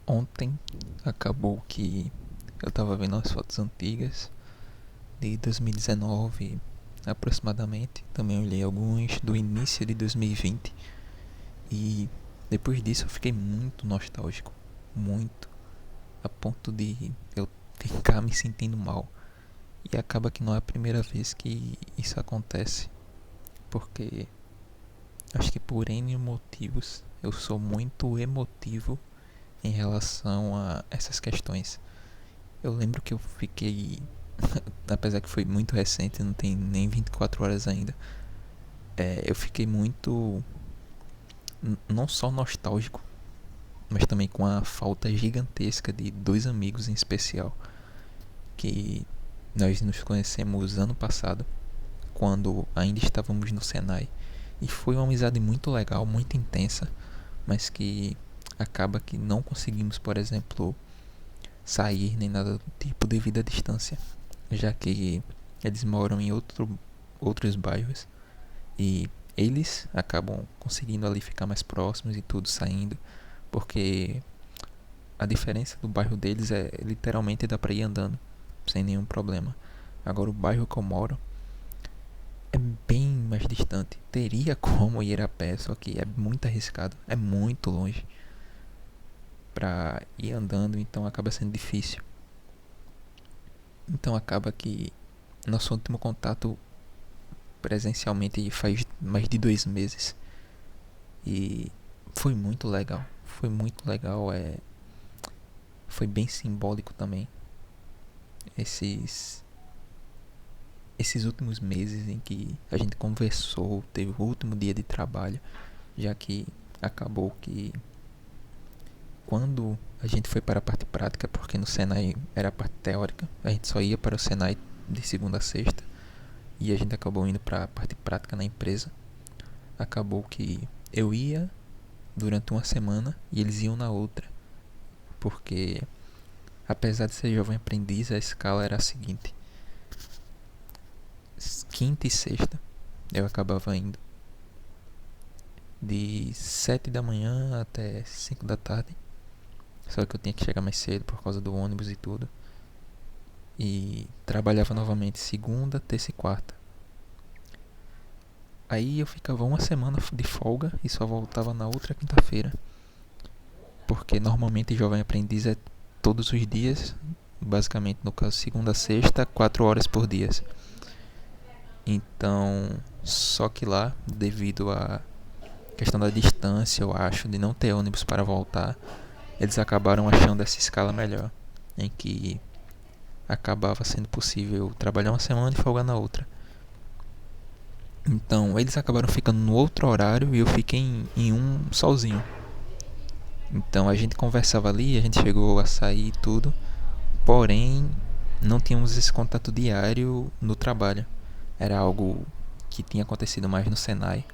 Ontem acabou que eu tava vendo as fotos antigas de 2019 aproximadamente. Também olhei alguns do início de 2020 e depois disso eu fiquei muito nostálgico, muito, a ponto de eu ficar me sentindo mal. E acaba que não é a primeira vez que isso acontece, porque acho que por N motivos eu sou muito emotivo em relação a essas questões. Eu lembro que eu fiquei, apesar que foi muito recente, não tem nem 24 horas ainda, eu fiquei muito, não só nostálgico, mas também com a falta gigantesca de dois amigos em especial, que nós nos conhecemos ano passado, quando ainda estávamos no Senai. E foi uma amizade muito legal, muito intensa, mas que acaba que não conseguimos, por exemplo, sair nem nada do tipo devido à distância, já que eles moram em outros bairros e eles acabam conseguindo ali ficar mais próximos e tudo saindo, porque a diferença do bairro deles é literalmente dá pra ir andando sem nenhum problema. Agora o bairro que eu moro é bem mais distante. Teria como ir a pé, só que é muito arriscado, é muito longe pra ir andando, então acaba sendo difícil. Então acaba que nosso último contato presencialmente faz mais de 2 meses. E foi muito legal. Foi muito legal. Foi bem simbólico também. Esses, esses últimos meses em que a gente conversou, teve o último dia de trabalho, já que acabou que quando a gente foi para a parte prática, porque no Senai era a parte teórica, a gente só ia para o Senai de segunda a sexta, e a gente acabou indo para a parte prática na empresa. Acabou que eu ia durante uma semana e eles iam na outra, porque apesar de ser jovem aprendiz, a escala era a seguinte: quinta e sexta eu acabava indo de 7 da manhã até 5 da tarde, só que eu tinha que chegar mais cedo por causa do ônibus e tudo, e trabalhava novamente segunda, terça e quarta. Aí eu ficava uma semana de folga e só voltava na outra quinta-feira, porque normalmente jovem aprendiz é todos os dias, basicamente no caso segunda a sexta, 4 horas por dia. Então, só que lá, devido à questão da distância, eu acho, de não ter ônibus para voltar, eles acabaram achando essa escala melhor, em que acabava sendo possível trabalhar uma semana e folgar na outra. Então, eles acabaram ficando no outro horário e eu fiquei em um sozinho. Então, a gente conversava ali, a gente chegou a sair e tudo, porém, não tínhamos esse contato diário no trabalho. Era algo que tinha acontecido mais no Senai.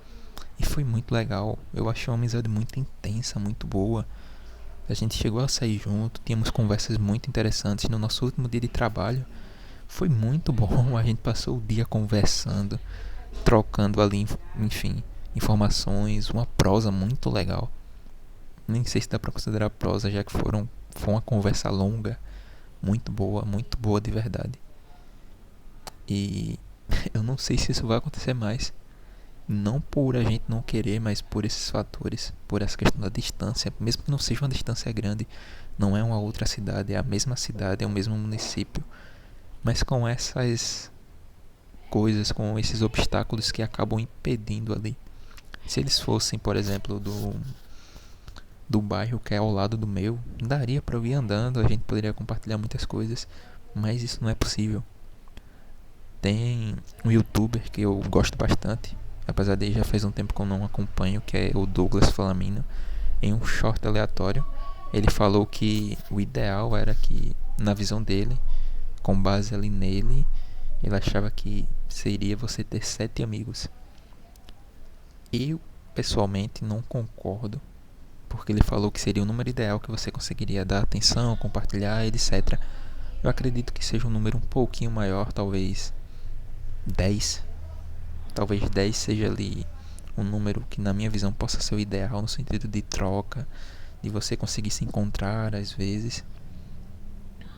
E foi muito legal. Eu achei uma amizade muito intensa, muito boa. A gente chegou a sair junto, tínhamos conversas muito interessantes no nosso último dia de trabalho. Foi muito bom, a gente passou o dia conversando, trocando ali, enfim, informações, uma prosa muito legal. Nem sei se dá pra considerar prosa, já que foi uma conversa longa, muito boa de verdade. E eu não sei se isso vai acontecer mais. Não por a gente não querer, mas por esses fatores, por essa questão da distância, mesmo que não seja uma distância grande, não é uma outra cidade, é a mesma cidade, é o mesmo município, mas com essas coisas, com esses obstáculos que acabam impedindo ali. Se eles fossem, por exemplo, do bairro que é ao lado do meu, daria para eu ir andando, a gente poderia compartilhar muitas coisas, mas isso não é possível. Tem um youtuber que eu gosto bastante, apesar de já faz um tempo que eu não acompanho, que é o Douglas Flamino. Em um short aleatório, ele falou que o ideal era que, na visão dele, com base ali nele, ele achava que seria você ter 7 amigos. Eu, pessoalmente, não concordo, porque ele falou que seria o número ideal que você conseguiria dar atenção, compartilhar, etc. Eu acredito que seja um número um pouquinho maior, talvez 10. Talvez 10 seja ali um número que na minha visão possa ser o ideal no sentido de troca, de você conseguir se encontrar às vezes.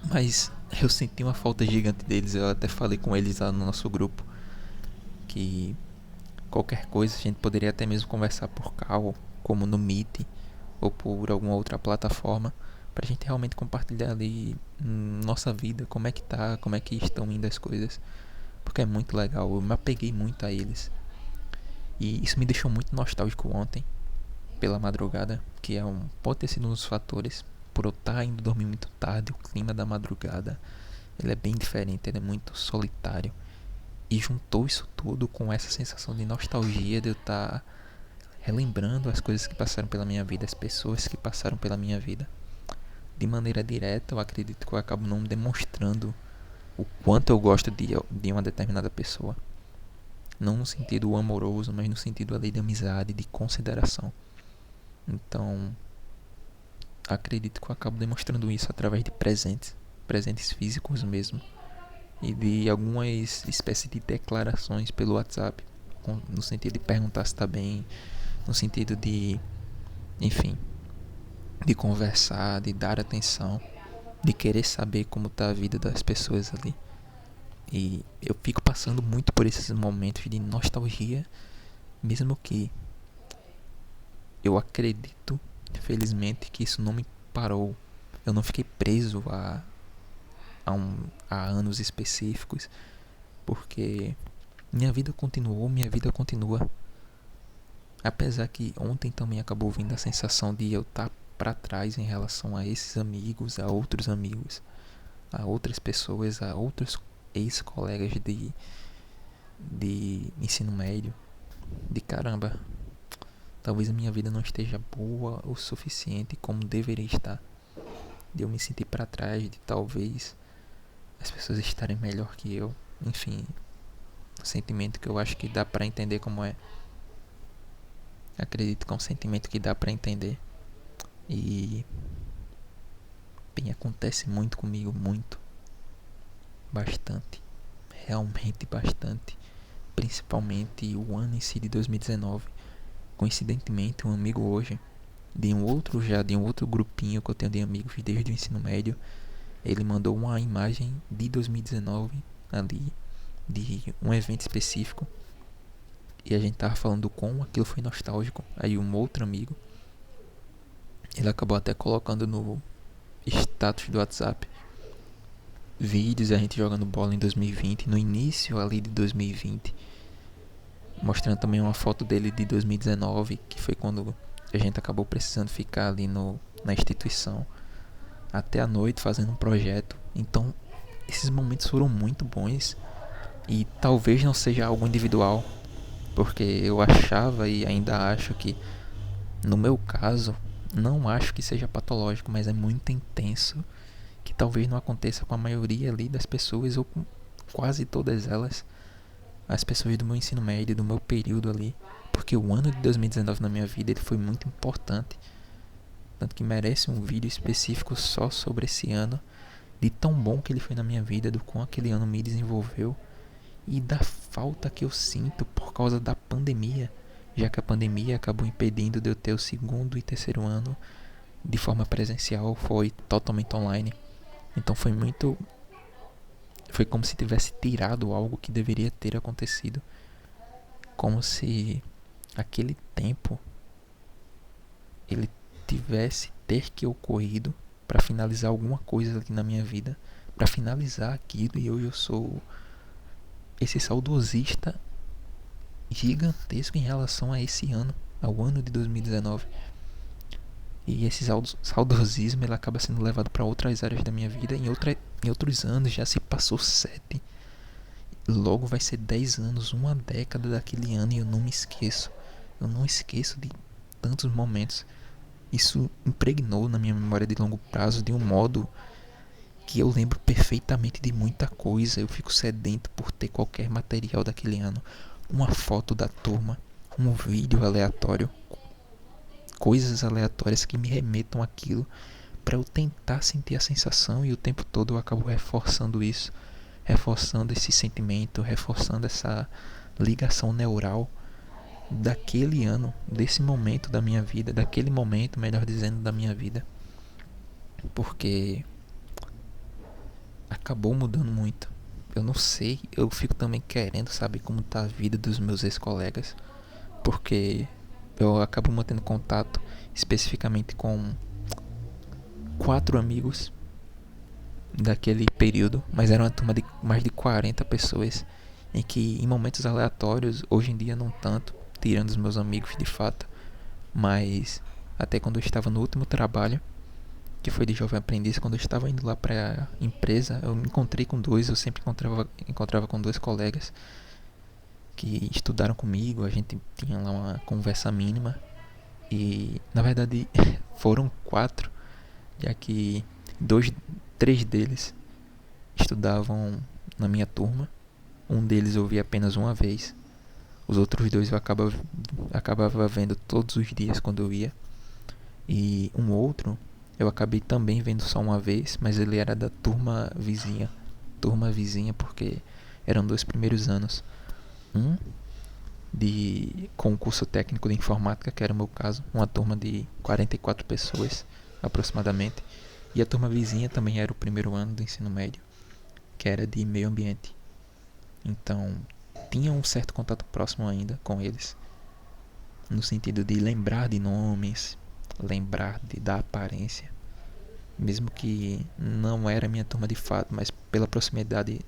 Mas eu senti uma falta gigante deles. Eu até falei com eles lá no nosso grupo que qualquer coisa a gente poderia até mesmo conversar por call, como no Meet ou por alguma outra plataforma, pra gente realmente compartilhar ali nossa vida, como é que tá, como é que estão indo as coisas, porque é muito legal, eu me apeguei muito a eles. E isso me deixou muito nostálgico ontem, pela madrugada, que pode ter sido um dos fatores, por eu estar indo dormir muito tarde, o clima da madrugada, ele é bem diferente, ele é muito solitário. E juntou isso tudo com essa sensação de nostalgia de eu estar relembrando as coisas que passaram pela minha vida, as pessoas que passaram pela minha vida. De maneira direta, eu acredito que eu acabo não demonstrando o quanto eu gosto de uma determinada pessoa. Não no sentido amoroso, mas no sentido ali de amizade, de consideração. Então, acredito que eu acabo demonstrando isso através de presentes físicos mesmo, e de algumas espécies de declarações pelo WhatsApp, no sentido de perguntar se está bem, no sentido de, enfim, de conversar, de dar atenção, de querer saber como está a vida das pessoas ali. E eu fico passando muito por esses momentos de nostalgia, mesmo que eu acredito, felizmente, que isso não me parou. Eu não fiquei preso a anos específicos, porque minha vida continua. Apesar que ontem também acabou vindo a sensação de eu estar para trás em relação a esses amigos, a outros amigos, a outras pessoas, a outros ex-colegas de ensino médio. De caramba, talvez a minha vida não esteja boa o suficiente como deveria estar. De eu me sentir para trás, de talvez as pessoas estarem melhor que eu. Enfim, um sentimento que eu acho que dá para entender como é. Acredito que é um sentimento que dá para entender. E bem, acontece muito comigo, muito, bastante, realmente bastante, principalmente o ano em si de 2019. Coincidentemente, um amigo hoje, de um outro grupinho que eu tenho de amigos desde o ensino médio, ele mandou uma imagem de 2019 ali, de um evento específico, e a gente tava falando como aquilo foi nostálgico. Aí um outro amigo, ele acabou até colocando no status do WhatsApp vídeos a gente jogando bola em 2020, no início ali de 2020, mostrando também uma foto dele de 2019, que foi quando a gente acabou precisando ficar ali na instituição até a noite fazendo um projeto. Então esses momentos foram muito bons, e talvez não seja algo individual, porque eu achava e ainda acho que, no meu caso, não acho que seja patológico, mas é muito intenso, que talvez não aconteça com a maioria ali das pessoas, ou com quase todas elas, as pessoas do meu ensino médio, do meu período ali, porque o ano de 2019 na minha vida ele foi muito importante, tanto que merece um vídeo específico só sobre esse ano, de tão bom que ele foi na minha vida, do quão aquele ano me desenvolveu, e da falta que eu sinto por causa da pandemia, já que a pandemia acabou impedindo de eu ter o segundo e terceiro ano de forma presencial, foi totalmente online. Então foi como se tivesse tirado algo que deveria ter acontecido, como se aquele tempo ele tivesse ter que ocorrido para finalizar alguma coisa ali na minha vida, para finalizar aquilo, e hoje eu sou esse saudosista gigantesco em relação a esse ano, ao ano de 2019. E esse saudosismo ele acaba sendo levado para outras áreas da minha vida. Em outros anos já se passou 7. Logo vai ser 10 anos, uma década daquele ano, e eu não me esqueço. Eu não esqueço de tantos momentos. Isso impregnou na minha memória de longo prazo de um modo que eu lembro perfeitamente de muita coisa. Eu fico sedento por ter qualquer material daquele ano. Uma foto da turma, um vídeo aleatório, coisas aleatórias que me remetam àquilo, para eu tentar sentir a sensação, e o tempo todo eu acabo reforçando isso, reforçando esse sentimento, reforçando essa ligação neural daquele ano, desse momento da minha vida, daquele momento, melhor dizendo, da minha vida, porque acabou mudando muito. Eu não sei, eu fico também querendo saber como tá a vida dos meus ex-colegas, porque eu acabo mantendo contato especificamente com 4 amigos daquele período, mas era uma turma de mais de 40 pessoas, em que em momentos aleatórios, hoje em dia não tanto, tirando os meus amigos de fato, mas até quando eu estava no último trabalho, que foi de jovem aprendiz, quando eu estava indo lá para a empresa, eu me encontrei com dois, eu sempre encontrava com dois colegas que estudaram comigo, a gente tinha lá uma conversa mínima e na verdade foram 4, já que dois, 3 deles estudavam na minha turma, um deles eu vi apenas uma vez, os outros 2 eu acabava vendo todos os dias quando eu ia, e um outro eu acabei também vendo só uma vez, mas ele era da turma vizinha porque eram 2 primeiros anos, um com o curso técnico de informática, que era o meu caso, uma turma de 44 pessoas aproximadamente, e a turma vizinha também era o primeiro ano do ensino médio, que era de meio ambiente. Então, tinha um certo contato próximo ainda com eles, no sentido de lembrar de nomes, lembrar da aparência, mesmo que não era minha turma de fato, mas pela proximidade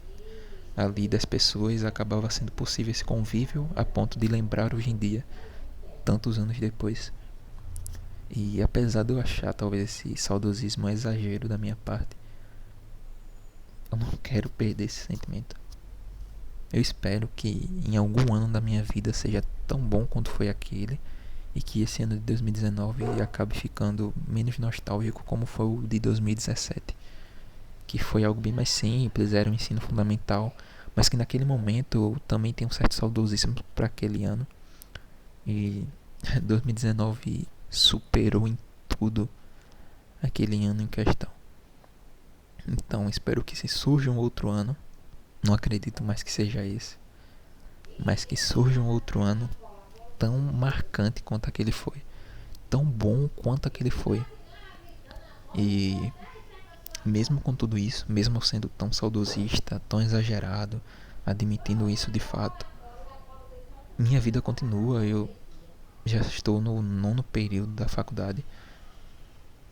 ali das pessoas acabava sendo possível esse convívio a ponto de lembrar hoje em dia, tantos anos depois. E apesar de eu achar talvez esse saudosismo um exagero da minha parte, eu não quero perder esse sentimento. Eu espero que em algum ano da minha vida seja tão bom quanto foi aquele, e que esse ano de 2019 acabe ficando menos nostálgico como foi o de 2017, que foi algo bem mais simples, era um ensino fundamental, mas que naquele momento eu também tenho um certo saudosismo para aquele ano. E 2019 superou em tudo aquele ano em questão. Então espero que se surja um outro ano, não acredito mais que seja esse, mas que surja um outro ano tão marcante quanto aquele foi, tão bom quanto aquele foi. E mesmo com tudo isso, mesmo sendo tão saudosista, tão exagerado, admitindo isso de fato, minha vida continua. Eu já estou no 9º período da faculdade,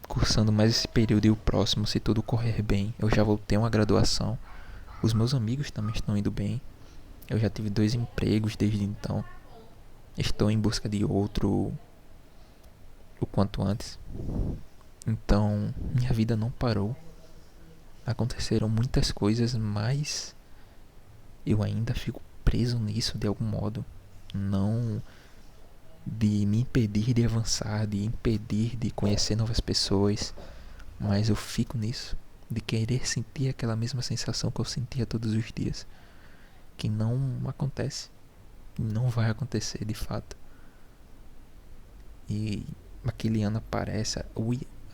cursando mais esse período, e o próximo, se tudo correr bem, eu já vou ter uma graduação. Os meus amigos também estão indo bem. Eu já tive 2 empregos desde então. Estou em busca de outro o quanto antes. Então, minha vida não parou. Aconteceram muitas coisas, mas eu ainda fico preso nisso de algum modo. Não de me impedir de avançar, de impedir de conhecer novas pessoas, mas eu fico nisso, de querer sentir aquela mesma sensação que eu sentia todos os dias, que não acontece, não vai acontecer de fato. E aquele ano aparece,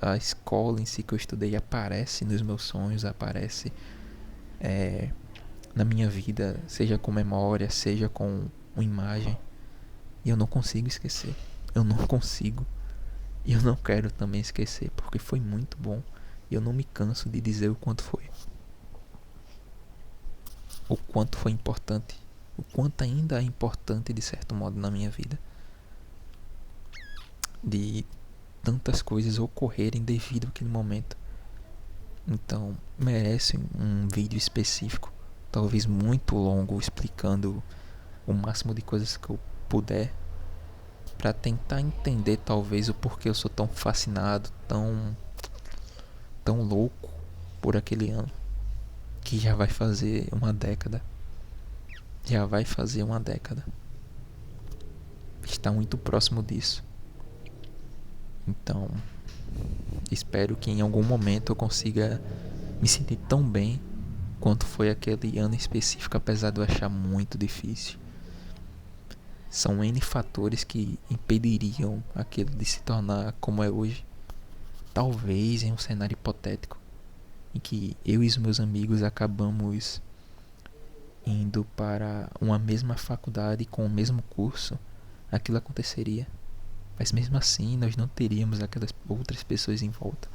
a escola em si que eu estudei aparece nos meus sonhos, aparece na minha vida, seja com memória, seja com uma imagem, e eu não consigo esquecer, eu não consigo. E eu não quero também esquecer, porque foi muito bom. E eu não me canso de dizer o quanto foi. O quanto foi importante. O quanto ainda é importante, de certo modo, na minha vida. De tantas coisas ocorrerem devido àquele momento. Então, merece um vídeo específico, talvez muito longo, explicando o máximo de coisas que eu puder, para tentar entender talvez o porquê eu sou tão fascinado, tão louco por aquele ano, que já vai fazer uma década. Já vai fazer uma década. Está muito próximo disso. Então, espero que em algum momento eu consiga me sentir tão bem quanto foi aquele ano específico, apesar de eu achar muito difícil. São N fatores que impediriam aquilo de se tornar como é hoje. Talvez em um cenário hipotético em que eu e os meus amigos acabamos indo para uma mesma faculdade com o mesmo curso, aquilo aconteceria. Mas mesmo assim, nós não teríamos aquelas outras pessoas em volta.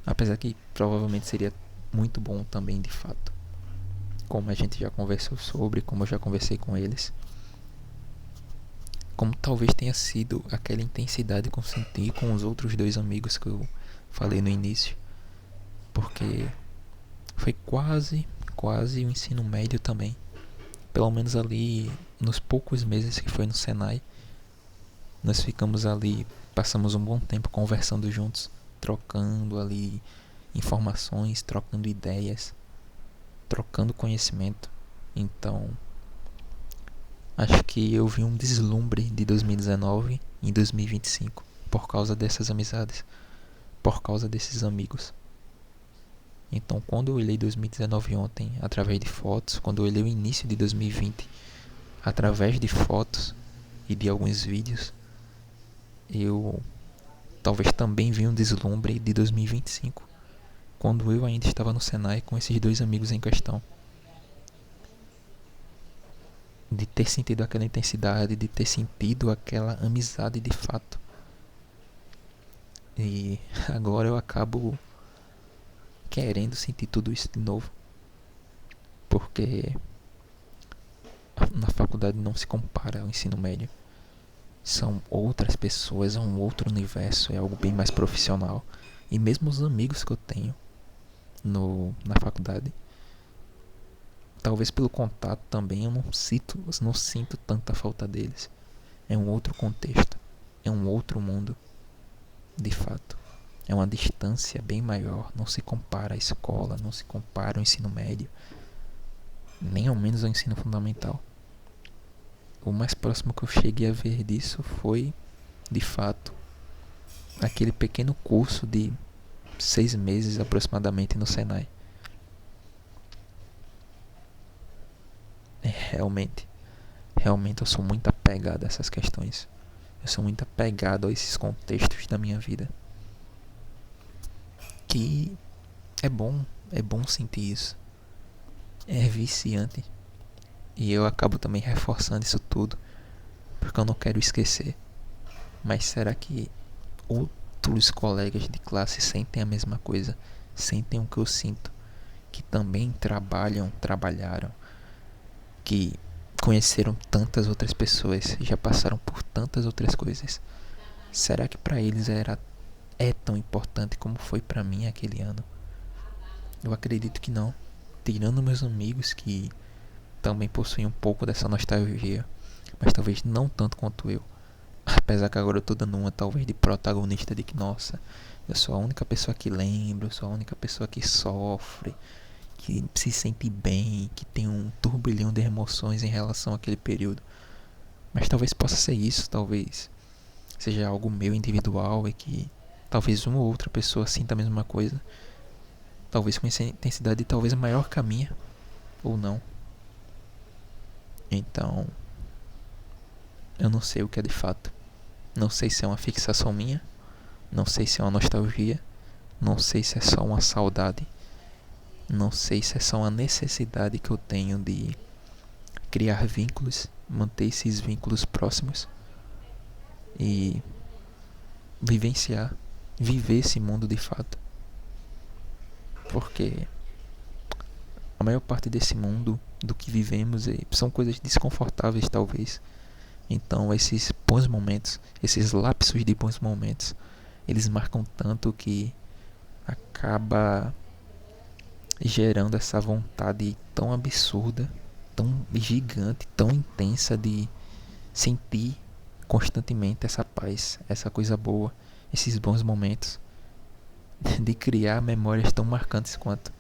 Apesar que provavelmente seria muito bom também, de fato. Como a gente já conversou sobre, como eu já conversei com eles. Como talvez tenha sido aquela intensidade que eu senti com os outros dois amigos que eu falei no início. Porque foi quase o ensino médio também. Pelo menos ali nos poucos meses que foi no Senai. Nós ficamos ali, passamos um bom tempo conversando juntos, trocando ali informações, trocando ideias, trocando conhecimento. Então, acho que eu vi um deslumbre de 2019 em 2025 por causa dessas amizades, por causa desses amigos. Então, quando eu olhei 2019 ontem através de fotos, quando eu olhei o início de 2020 através de fotos e de alguns vídeos, eu talvez também vi um deslumbre de 2025, quando eu ainda estava no Senai com esses dois amigos em questão. De ter sentido aquela intensidade, de ter sentido aquela amizade de fato. E agora eu acabo querendo sentir tudo isso de novo. Porque na faculdade não se compara ao ensino médio. São outras pessoas, é um outro universo, é algo bem mais profissional. E mesmo os amigos que eu tenho na faculdade, talvez pelo contato também, eu não sinto tanta falta deles. É um outro contexto, é um outro mundo, de fato. É uma distância bem maior, não se compara à escola, não se compara ao ensino médio, nem ao menos ao ensino fundamental. O mais próximo que eu cheguei a ver disso foi, de fato, aquele pequeno curso de 6 meses aproximadamente no Senai. Realmente eu sou muito apegado a essas questões. Eu sou muito apegado a esses contextos da minha vida. Que é bom sentir isso. É viciante. E eu acabo também reforçando isso tudo, porque eu não quero esquecer. Mas será que outros colegas de classe sentem a mesma coisa? Sentem o que eu sinto? Que também trabalharam, que conheceram tantas outras pessoas, já passaram por tantas outras coisas. Será que para eles é tão importante como foi para mim aquele ano? Eu acredito que não. Tirando meus amigos que também possuem um pouco dessa nostalgia, mas talvez não tanto quanto eu. Apesar que agora eu tô dando uma talvez de protagonista de que, nossa, eu sou a única pessoa que lembra, eu sou a única pessoa que sofre, que se sente bem, que tem um turbilhão de emoções em relação àquele período. Mas talvez possa ser isso, talvez seja algo meu individual e que talvez uma ou outra pessoa sinta a mesma coisa. Talvez com essa intensidade talvez maior que a minha, ou não. Então, eu não sei o que é de fato. Não sei se é uma fixação minha, não sei se é uma nostalgia, não sei se é só uma saudade, não sei se é só uma necessidade que eu tenho de criar vínculos, manter esses vínculos próximos e viver esse mundo de fato. Porque a maior parte desse mundo, do que vivemos, são coisas desconfortáveis talvez. Então esses bons momentos, esses lapsos de bons momentos, eles marcam tanto que acaba gerando essa vontade tão absurda, tão gigante, tão intensa de sentir constantemente essa paz, essa coisa boa, esses bons momentos, de criar memórias tão marcantes quanto.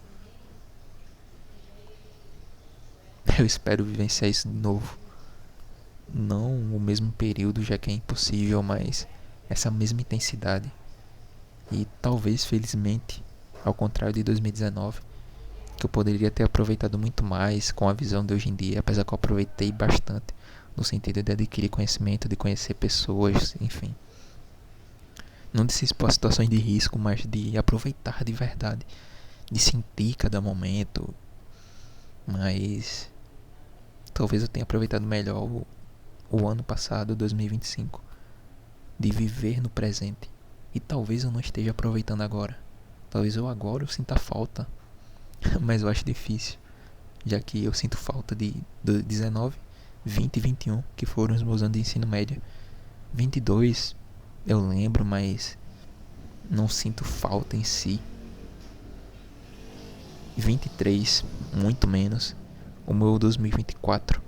Eu espero vivenciar isso de novo. Não o mesmo período, já que é impossível, mas essa mesma intensidade. E talvez, felizmente, ao contrário de 2019, que eu poderia ter aproveitado muito mais com a visão de hoje em dia, apesar que eu aproveitei bastante, no sentido de adquirir conhecimento, de conhecer pessoas, enfim. Não de se expor a situações de risco, mas de aproveitar de verdade, de sentir cada momento. Mas talvez eu tenha aproveitado melhor o ano passado, 2025, de viver no presente. E talvez eu não esteja aproveitando agora. Talvez eu sinta falta, mas eu acho difícil, já que eu sinto falta de 19, 20 e 21, que foram os meus anos de ensino médio. 22 eu lembro, mas não sinto falta em si. 23, muito menos. O meu 2024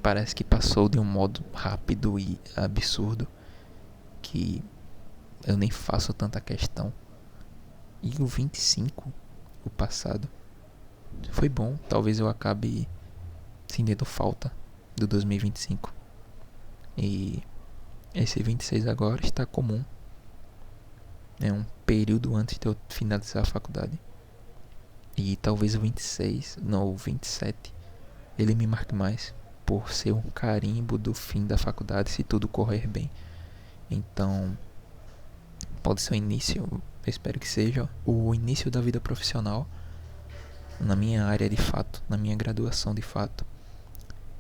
parece que passou de um modo rápido e absurdo que eu nem faço tanta questão. E o 25, o passado, foi bom. Talvez eu acabe sentindo falta do 2025. E esse 26 agora está comum. É um período antes de eu finalizar a faculdade. E talvez o 26, não, o 27, ele me marque mais por ser um carimbo do fim da faculdade se tudo correr bem. Então, pode ser o início, eu espero que seja o início da vida profissional na minha área de fato, na minha graduação de fato.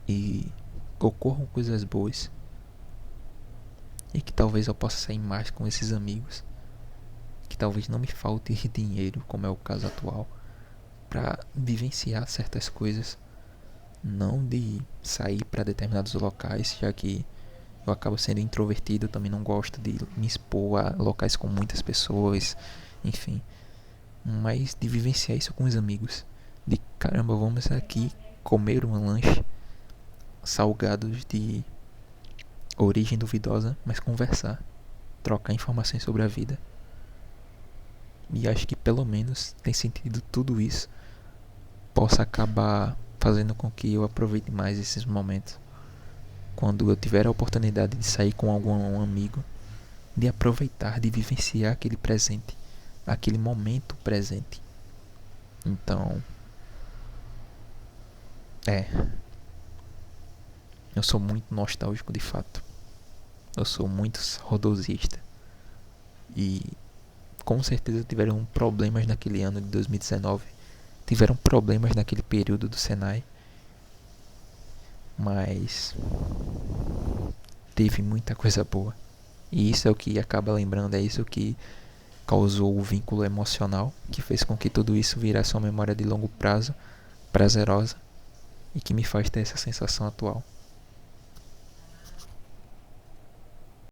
E ocorram coisas boas. E que talvez eu possa sair mais com esses amigos. Que talvez não me falte dinheiro, como é o caso atual, para vivenciar certas coisas. Não de sair para determinados locais, já que eu acabo sendo introvertido, eu também não gosto de me expor a locais com muitas pessoas, enfim. Mas de vivenciar isso com os amigos. De caramba, vamos aqui comer um lanche salgados de origem duvidosa, mas conversar, trocar informações sobre a vida. E acho que pelo menos tem sentido tudo isso possa acabar fazendo com que eu aproveite mais esses momentos. Quando eu tiver a oportunidade de sair com algum amigo, de aproveitar, de vivenciar aquele presente, aquele momento presente. Então, eu sou muito nostálgico de fato. Eu sou muito saudosista. E com certeza tiveram problemas naquele ano de 2019. Tiveram problemas naquele período do Senai. Mas teve muita coisa boa. E isso é o que acaba lembrando, é isso que causou o vínculo emocional, que fez com que tudo isso virasse uma memória de longo prazo, prazerosa, e que me faz ter essa sensação atual.